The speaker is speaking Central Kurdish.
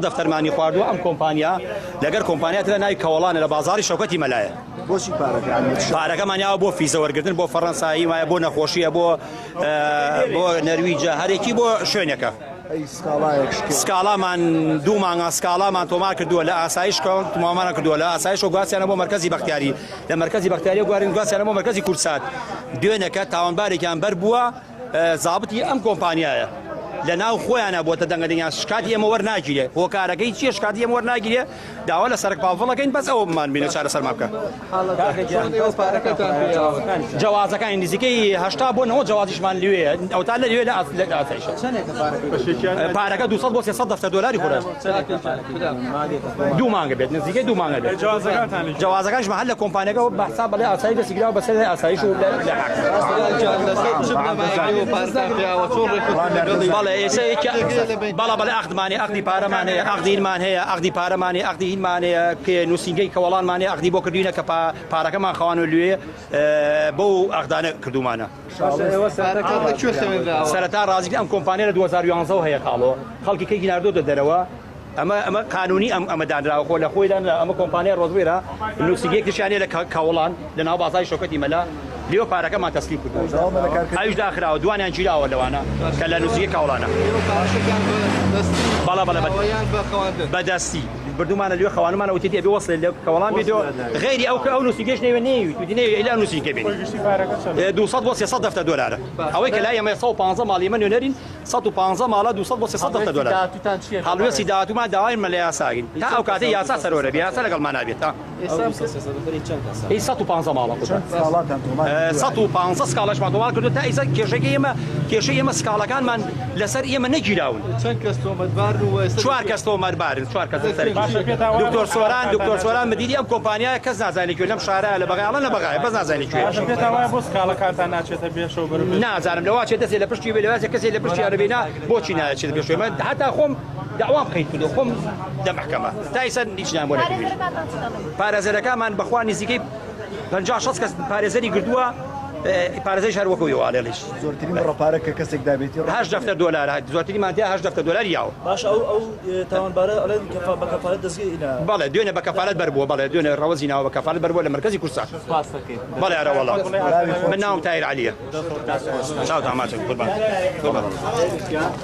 دەفتەرمانی خواردووە ئەم کۆمپانیا لەگەر کۆمپانیات لە ناوی کەوەڵانە لە بازاری شەوکەتی مەلایە. بۆچی پارەکەمانیاوە بۆ فیزە وەرگرتن بۆ فەڕەنسایی وایە بۆ نەخۆشیە بۆ نەرویجە هەرێکی بۆ شوێنێکە. سکاڵامان دوو مانگە سکاڵامان تۆمار کردووە لە ئاسایشکە تۆمارمان کردووە لە ئاسایشەوە گواسیانە بۆ مەرکەزی بەختیاری لە مەرکەزی بەختیاری گوارین گواسیانە بۆ مەرکەزی کورسات دوێنەکە تاوانبارێکیان بەر بووە زابطی ئەم کۆمپانیایە لە ناو خۆیانە بۆتە دەنگەدەنیان شکاتی ئێمە وەرناگیرێ هۆکارەکەی چیە شکاتی ئێمە وەرناگیرێ داوا لە سەرک پاڵفڵەکەین بەس ئەومان بینە چارە سەرما بکە جوازەکان نزیکەی 80 بۆ 90 جوازیشمان لێوێ ئەو تا لە لێوێ لە ئاسایشە پارەکە 200 بۆ 300 دەفتەر دۆلاری خورە دوو مانگە بێت نزیکەی دوو مانگە بێت جوازەکانشمان هەر لە کۆمپانیەکە بەحساب بەڵێ ئاسایی دەسیگراوە بەسەر ئاسایش و بەڵێ ئەخدمانێ ئەخدی پارەمان هەیە ئەخدینمان هەیە ئەخدی پارەمانێ ئەخدی هینمان هەیە کێ نووسینگەی کەوەڵانمانێ ئەخدی بۆ کردوینە کە پارەکەمان خەوان و لێ بەو ئەخدانە کردومانە سەرەتا ڕازی ئەم کۆمپانیا لە 2011 هەیە خاڵەوە خەڵکی کەی ناردۆ دەرەوە ئەمە قانونی ئەمە دانراوە خۆ لە خۆیدان ئەمە کۆمپانیا ڕۆزوێرە نووسینگەیەک تشیانێ لە کەوەڵان لە ناو بازاری شەوکەتی مەلا لێو پارەکەمان تەسلیم کردووە ئەویش داخراوە دوانیان گیراوە لەوانە کە لە نووسینگەی کەوڵانە بەدەستی بردومانە لێو خەوانمانە وتێتی ئەبێ وەسڵێ لە کەوەڵان بێتەوە غێری ئەو نووسینگەش نەوێ نەیەویت وتی نەوێ ئێلا نووسینگە بێنی 200 بۆ 300 دەفتەر دۆلارە ئەوەی کە لای ئێمە 115 ماڵی ئێمە نوێنەرین 115 ماڵە 200 بۆ 300 دەفتەر دۆلار هەڵوێستی داهاتومان داوای مە لە یاساگین تا ئەو کاتەی یاسا سەرۆرە بێ یاسا لەگەڵمان نابێت تا 115 ماڵە 115 سکاڵەشمان تۆمار کردو تا ئیسا کێشەی ئێمە سکاڵەکانمان لەسەر ئێمە نەگیراون چوار کەس تۆمەربارن چوار کەس دکتۆر سۆران مدیری ئەم کۆمپانیایە کەس نازانی کوێ لەم شارە لە بەغاڵە لە بەغای بەس نازانی کوێ نازانم لەوا چێت دەسێ لە پشتی بێ لەوازە کەسێ لە پشتی عەربینا بۆچی نایەت پێشوێ من هەتا خۆم داوام بکەیت کردو خۆم لە مەحکەمە تا ئیسا هیچیان بۆ نەکردوین پارێزەرەکەمان بەخوا نزیکەی 50-60 کەس پارێزەری کردووە پارێزەریش هەر وەکو ئێوارێڵیش زۆرترین ڕۆپارە کە کەسێک دابێتی 8 دەفتەر دۆلار زۆرترینمان دێ 8 دەفتەر دۆلار یاوە باش ئەو تاوانبارە ئەڵێن بە کەفالەت دەستگیرە بەڵێ دوێنێ بە کەفالەت بەربووە بەڵێ دوێنێ ڕەوەزیناوە بە کەفالەت بەربووە لە مەرکەزی کورسات بەڵێ ئەرە وەڵام من ناوم تایر عەلیە چاوت ئاماچە قوربان